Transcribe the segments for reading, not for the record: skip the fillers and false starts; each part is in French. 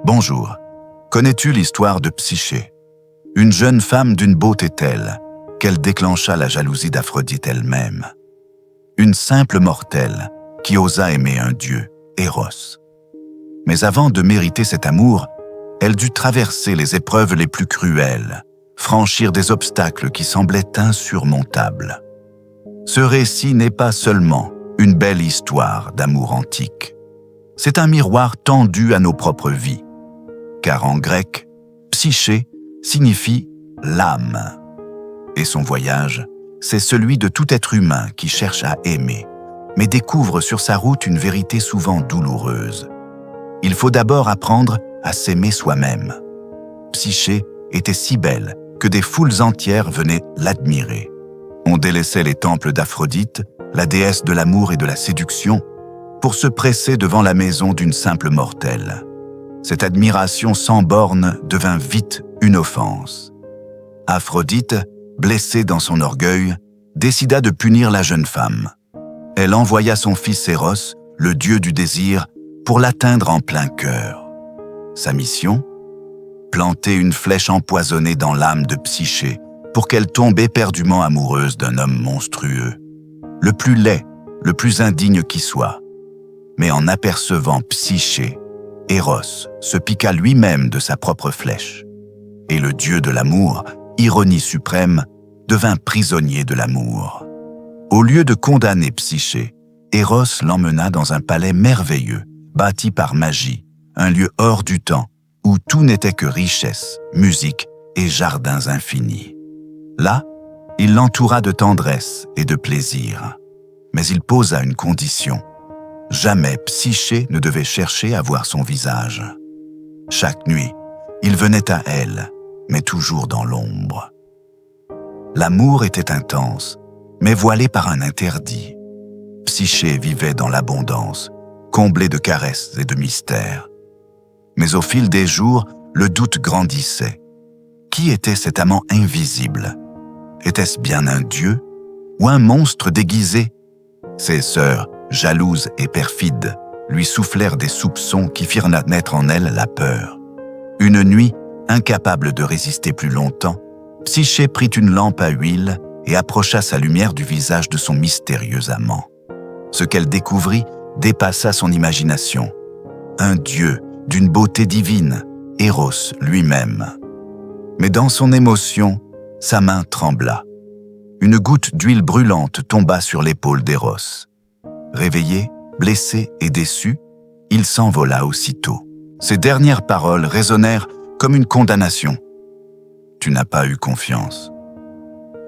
Bonjour. Connais-tu l'histoire de Psyché, une jeune femme d'une beauté telle qu'elle déclencha la jalousie d'Aphrodite elle-même? Une simple mortelle qui osa aimer un dieu, Eros. Mais avant de mériter cet amour, elle dut traverser les épreuves les plus cruelles, franchir des obstacles qui semblaient insurmontables. Ce récit n'est pas seulement une belle histoire d'amour antique. C'est un miroir tendu à nos propres vies. Car en grec, psyché signifie l'âme. Et son voyage, c'est celui de tout être humain qui cherche à aimer, mais découvre sur sa route une vérité souvent douloureuse. Il faut d'abord apprendre à s'aimer soi-même. Psyché était si belle que des foules entières venaient l'admirer. On délaissait les temples d'Aphrodite, la déesse de l'amour et de la séduction, pour se presser devant la maison d'une simple mortelle. Cette admiration sans bornes devint vite une offense. Aphrodite, blessée dans son orgueil, décida de punir la jeune femme. Elle envoya son fils Eros, le dieu du désir, pour l'atteindre en plein cœur. Sa mission ? Planter une flèche empoisonnée dans l'âme de Psyché pour qu'elle tombe éperdument amoureuse d'un homme monstrueux, le plus laid, le plus indigne qui soit. Mais en apercevant Psyché, Eros se piqua lui-même de sa propre flèche. Et le dieu de l'amour, ironie suprême, devint prisonnier de l'amour. Au lieu de condamner Psyché, Eros l'emmena dans un palais merveilleux, bâti par magie, un lieu hors du temps, où tout n'était que richesse, musique et jardins infinis. Là, il l'entoura de tendresse et de plaisir. Mais il posa une condition. Jamais Psyché ne devait chercher à voir son visage. Chaque nuit, il venait à elle, mais toujours dans l'ombre. L'amour était intense, mais voilé par un interdit. Psyché vivait dans l'abondance, comblée de caresses et de mystères. Mais au fil des jours, le doute grandissait. Qui était cet amant invisible? Était-ce bien un dieu ou un monstre déguisé? Ses sœurs, jalouses et perfides, lui soufflèrent des soupçons qui firent naître en elle la peur. Une nuit, incapable de résister plus longtemps, Psyché prit une lampe à huile et approcha sa lumière du visage de son mystérieux amant. Ce qu'elle découvrit dépassa son imagination. Un dieu d'une beauté divine, Eros lui-même. Mais dans son émotion, sa main trembla. Une goutte d'huile brûlante tomba sur l'épaule d'Eros. Réveillé, blessé et déçu, il s'envola aussitôt. Ses dernières paroles résonnèrent comme une condamnation. « Tu n'as pas eu confiance.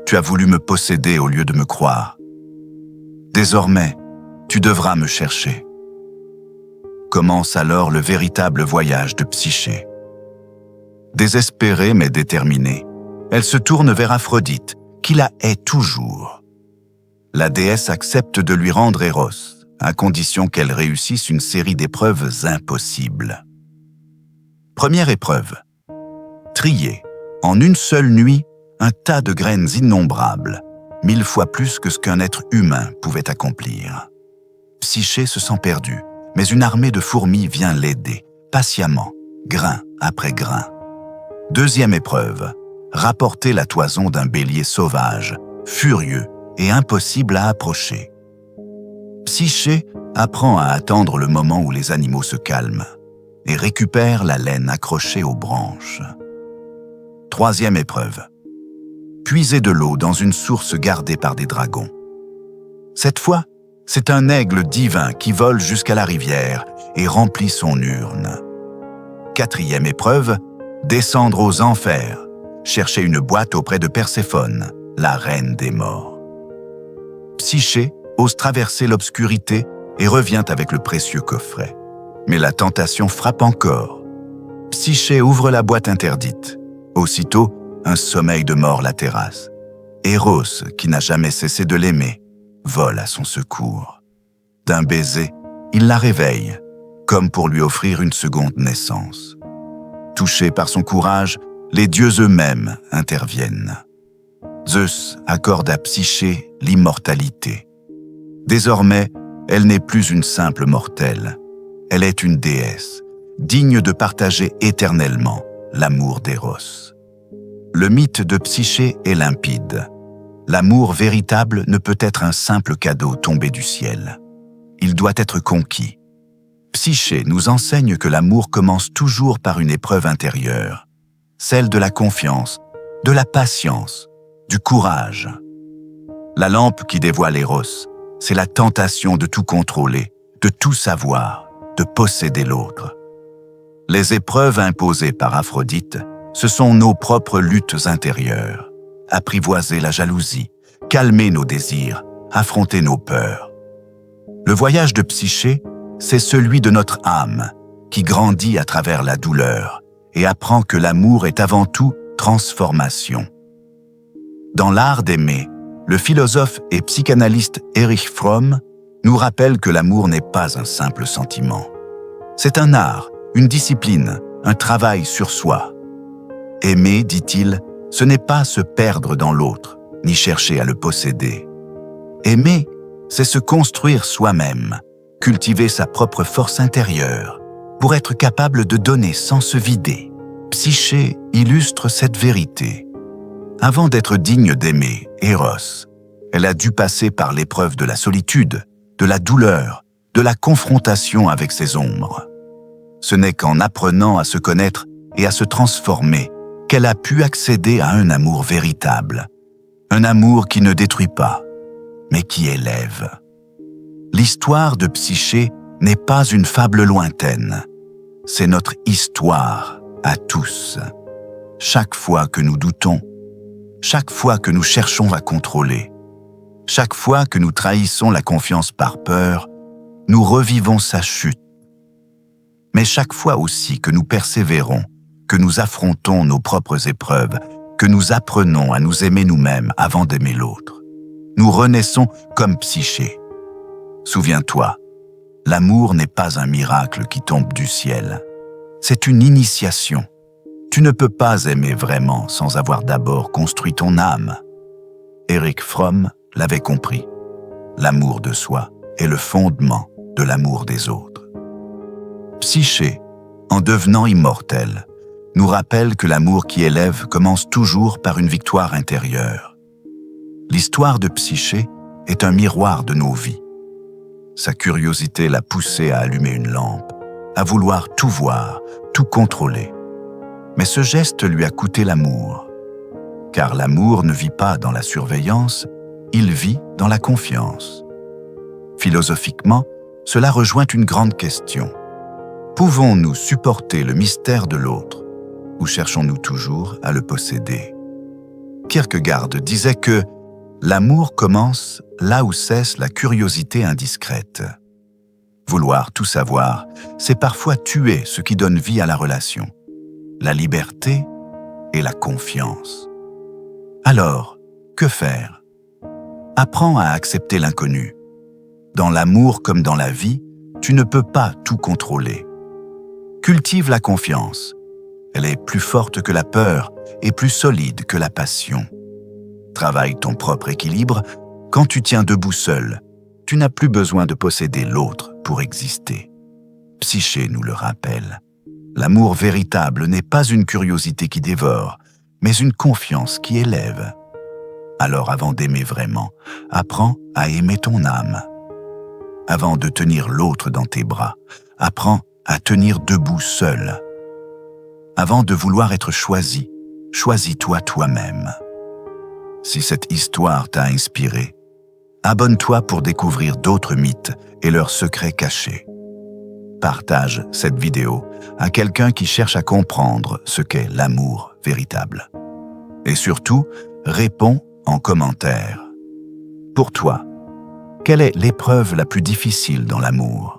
Tu as voulu me posséder au lieu de me croire. Désormais, tu devras me chercher. » Commence alors le véritable voyage de Psyché. Désespérée mais déterminée, elle se tourne vers Aphrodite, qui la hait toujours. La déesse accepte de lui rendre Eros, à condition qu'elle réussisse une série d'épreuves impossibles. Première épreuve. Trier, en une seule nuit, un tas de graines innombrables, 1000 fois plus que ce qu'un être humain pouvait accomplir. Psyché se sent perdue, mais une armée de fourmis vient l'aider, patiemment, grain après grain. Deuxième épreuve. Rapporter la toison d'un bélier sauvage, furieux et impossible à approcher. Psyché apprend à attendre le moment où les animaux se calment et récupère la laine accrochée aux branches. Troisième épreuve. Puiser de l'eau dans une source gardée par des dragons. Cette fois, c'est un aigle divin qui vole jusqu'à la rivière et remplit son urne. Quatrième épreuve. Descendre aux enfers. Chercher une boîte auprès de Perséphone, la reine des morts. Psyché ose traverser l'obscurité et revient avec le précieux coffret. Mais la tentation frappe encore. Psyché ouvre la boîte interdite. Aussitôt, un sommeil de mort la terrasse. Eros, qui n'a jamais cessé de l'aimer, vole à son secours. D'un baiser, il la réveille, comme pour lui offrir une seconde naissance. Touchés par son courage, les dieux eux-mêmes interviennent. Zeus accorde à Psyché l'immortalité. Désormais, elle n'est plus une simple mortelle. Elle est une déesse, digne de partager éternellement l'amour d'Eros. Le mythe de Psyché est limpide. L'amour véritable ne peut être un simple cadeau tombé du ciel. Il doit être conquis. Psyché nous enseigne que l'amour commence toujours par une épreuve intérieure, celle de la confiance, de la patience, du courage. La lampe qui dévoile Eros, c'est la tentation de tout contrôler, de tout savoir, de posséder l'autre. Les épreuves imposées par Aphrodite, ce sont nos propres luttes intérieures. Apprivoiser la jalousie, calmer nos désirs, affronter nos peurs. Le voyage de Psyché, c'est celui de notre âme, qui grandit à travers la douleur et apprend que l'amour est avant tout transformation. Dans l'art d'aimer, le philosophe et psychanalyste Erich Fromm nous rappelle que l'amour n'est pas un simple sentiment. C'est un art, une discipline, un travail sur soi. Aimer, dit-il, ce n'est pas se perdre dans l'autre, ni chercher à le posséder. Aimer, c'est se construire soi-même, cultiver sa propre force intérieure, pour être capable de donner sans se vider. Psyché illustre cette vérité. Avant d'être digne d'aimer, Eros, elle a dû passer par l'épreuve de la solitude, de la douleur, de la confrontation avec ses ombres. Ce n'est qu'en apprenant à se connaître et à se transformer qu'elle a pu accéder à un amour véritable, un amour qui ne détruit pas, mais qui élève. L'histoire de Psyché n'est pas une fable lointaine, c'est notre histoire à tous. Chaque fois que nous doutons, chaque fois que nous cherchons à contrôler, chaque fois que nous trahissons la confiance par peur, nous revivons sa chute. Mais chaque fois aussi que nous persévérons, que nous affrontons nos propres épreuves, que nous apprenons à nous aimer nous-mêmes avant d'aimer l'autre, nous renaissons comme Psyché. Souviens-toi, l'amour n'est pas un miracle qui tombe du ciel. C'est une initiation. Tu ne peux pas aimer vraiment sans avoir d'abord construit ton âme. Erich Fromm l'avait compris. L'amour de soi est le fondement de l'amour des autres. Psyché, en devenant immortelle, nous rappelle que l'amour qui élève commence toujours par une victoire intérieure. L'histoire de Psyché est un miroir de nos vies. Sa curiosité l'a poussée à allumer une lampe, à vouloir tout voir, tout contrôler. Mais ce geste lui a coûté l'amour. Car l'amour ne vit pas dans la surveillance, il vit dans la confiance. Philosophiquement, cela rejoint une grande question. Pouvons-nous supporter le mystère de l'autre, ou cherchons-nous toujours à le posséder? Kierkegaard disait que l'amour commence là où cesse la curiosité indiscrète. Vouloir tout savoir, c'est parfois tuer ce qui donne vie à la relation, la liberté et la confiance. Alors, que faire? Apprends à accepter l'inconnu. Dans l'amour comme dans la vie, tu ne peux pas tout contrôler. Cultive la confiance. Elle est plus forte que la peur et plus solide que la passion. Travaille ton propre équilibre. Quand tu tiens debout seul, tu n'as plus besoin de posséder l'autre pour exister. Psyché nous le rappelle. L'amour véritable n'est pas une curiosité qui dévore, mais une confiance qui élève. Alors avant d'aimer vraiment, apprends à aimer ton âme. Avant de tenir l'autre dans tes bras, apprends à tenir debout seul. Avant de vouloir être choisi, choisis-toi toi-même. Si cette histoire t'a inspiré, abonne-toi pour découvrir d'autres mythes et leurs secrets cachés. Partage cette vidéo à quelqu'un qui cherche à comprendre ce qu'est l'amour véritable. Et surtout, réponds en commentaire. Pour toi, quelle est l'épreuve la plus difficile dans l'amour ?